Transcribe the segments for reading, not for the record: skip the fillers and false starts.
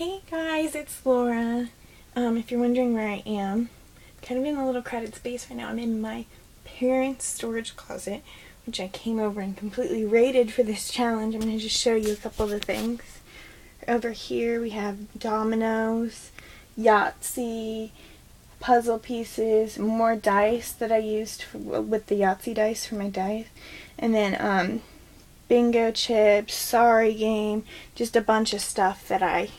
Hey guys, it's Laura. If you're wondering where I am, I'm kind of in a little crowded space right now. I'm in my parents' storage closet, which I came over and completely raided for this challenge. I'm going to just show you a couple of the things. Over here we have dominoes, Yahtzee, puzzle pieces, more dice that I used with the Yahtzee dice for my dice, and then bingo chips, sorry game, just a bunch of stuff that I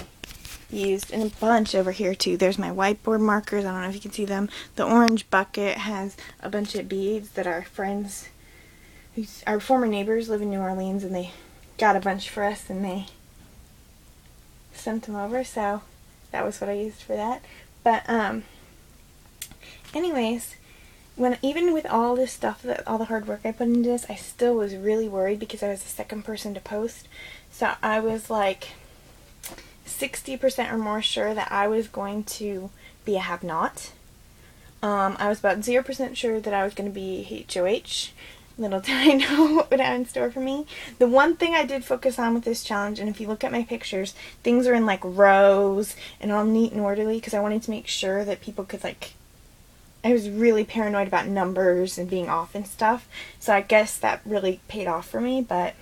used, and a bunch over here too. There's my whiteboard markers. I don't know if you can see them. The orange bucket has a bunch of beads that our friends, our former neighbors, live in New Orleans, and they got a bunch for us and they sent them over, so that was what I used for that. But anyways, even with all this stuff, all the hard work I put into this, I still was really worried because I was the second person to post. So I was like 60% or more sure that I was going to be a have-not. I was about 0% sure that I was going to be HOH. Little did I know what would have in store for me. The one thing I did focus on with this challenge, and if you look at my pictures, things are in like rows and all neat and orderly because I wanted to make sure that people could I was really paranoid about numbers and being off and stuff, so I guess that really paid off for me, but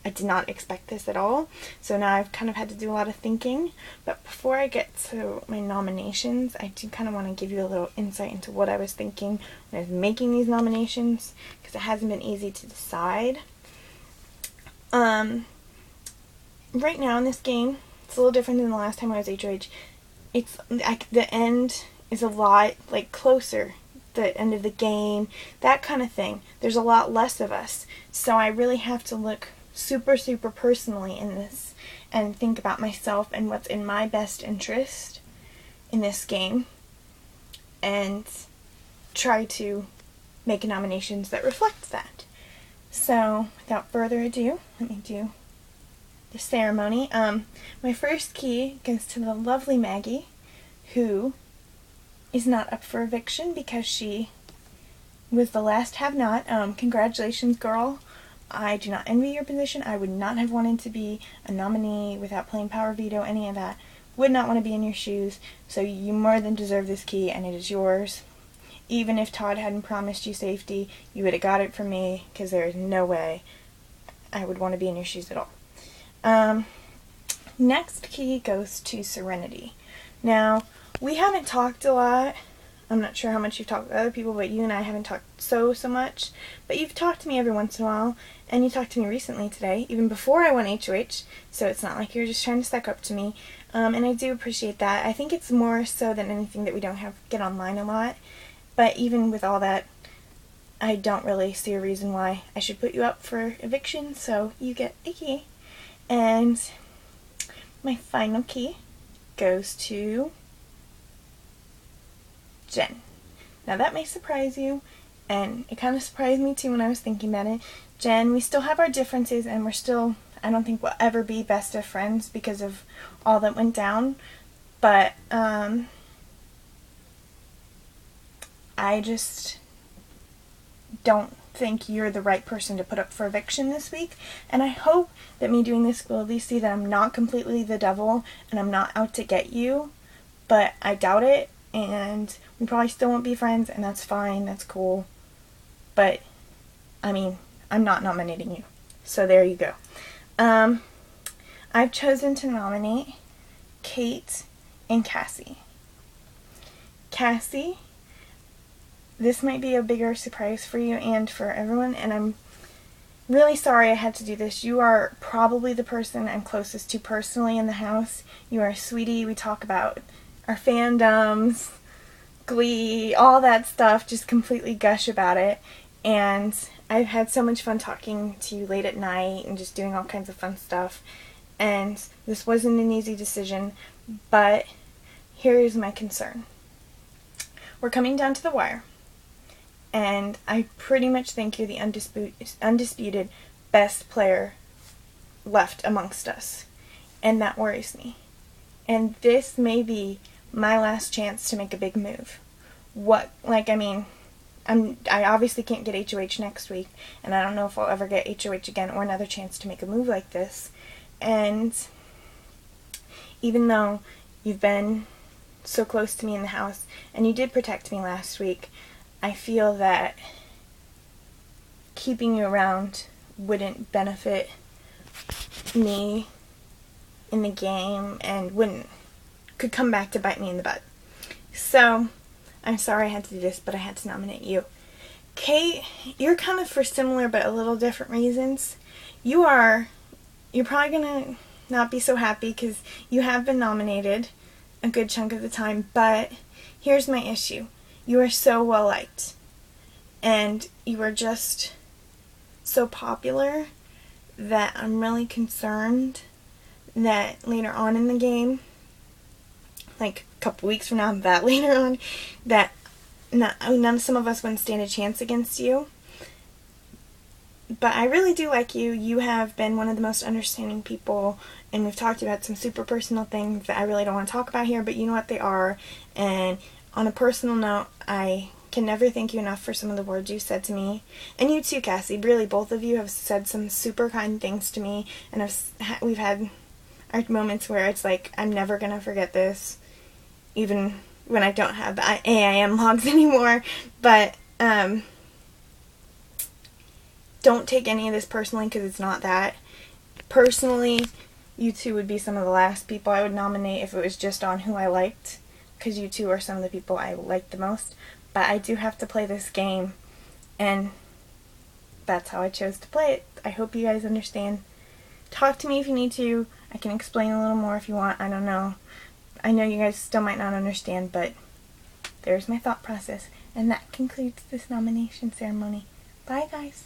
I did not expect this at all, so now I've kind of had to do a lot of thinking. But before I get to my nominations, I do kind of want to give you a little insight into what I was thinking when I was making these nominations, because it hasn't been easy to decide. Right now in this game, it's a little different than the last time I was HOH. It's like the end is a lot closer, the end of the game, that kind of thing. There's a lot less of us, so I really have to look super personally in this and think about myself and what's in my best interest in this game and try to make nominations that reflect that. So without further ado, let me do the ceremony. My first key goes to the lovely Maggie, who is not up for eviction because she was the last have-not. Congratulations, girl. I do not envy your position. I would not have wanted to be a nominee without playing power veto, any of that. Would not want to be in your shoes, so you more than deserve this key, and it is yours. Even if Todd hadn't promised you safety, you would have got it from me, because there is no way I would want to be in your shoes at all. Next key goes to Serenity. Now, we haven't talked a lot. I'm not sure how much you've talked with other people, but you and I haven't talked so much. But you've talked to me every once in a while, and you talked to me recently today, even before I went HOH, so it's not like you're just trying to stack up to me. And I do appreciate that. I think it's more so than anything that we don't get online a lot. But even with all that, I don't really see a reason why I should put you up for eviction, so you get a key. And my final key goes to Jen. Now that may surprise you, and it kind of surprised me too when I was thinking about it. Jen, we still have our differences, and we're still, I don't think we'll ever be best of friends because of all that went down, but I just don't think you're the right person to put up for eviction this week, and I hope that me doing this will at least see that I'm not completely the devil and I'm not out to get you, but I doubt it, and we probably still won't be friends, and that's fine, that's cool, but I mean, I'm not nominating you, so there you go. I've chosen to nominate Kate and Cassie. Cassie, this might be a bigger surprise for you and for everyone, and I'm really sorry I had to do this. You are probably the person I'm closest to personally in the house. You are a sweetie. We talk about our fandoms, Glee, all that stuff, just completely gush about it, and I've had so much fun talking to you late at night and just doing all kinds of fun stuff, and this wasn't an easy decision, but here is my concern. We're coming down to the wire, and I pretty much think you're the undisputed best player left amongst us, and that worries me. And this may be my last chance to make a big move. I obviously can't get HOH next week, and I don't know if I'll ever get HOH again or another chance to make a move like this. And even though you've been so close to me in the house and you did protect me last week, I feel that keeping you around wouldn't benefit me in the game and could come back to bite me in the butt. So, I'm sorry I had to do this, but I had to nominate you. Kate, you're kind of for similar but a little different reasons. You're probably gonna not be so happy because you have been nominated a good chunk of the time, but here's my issue. You are so well liked, and you are just so popular that I'm really concerned that later on in the game, like a couple weeks from now, that later on, that some of us wouldn't stand a chance against you. But I really do like you. You have been one of the most understanding people, and we've talked about some super personal things that I really don't want to talk about here, but you know what they are. And on a personal note, I can never thank you enough for some of the words you said to me. And you too, Cassie. Really, both of you have said some super kind things to me, and we've had our moments where it's like, I'm never going to forget this, even when I don't have the AIM logs anymore. But, don't take any of this personally, because it's not that. Personally, you two would be some of the last people I would nominate if it was just on who I liked, because you two are some of the people I liked the most. But I do have to play this game, and that's how I chose to play it. I hope you guys understand. Talk to me if you need to. I can explain a little more if you want. I don't know. I know you guys still might not understand, but there's my thought process. And that concludes this nomination ceremony. Bye, guys.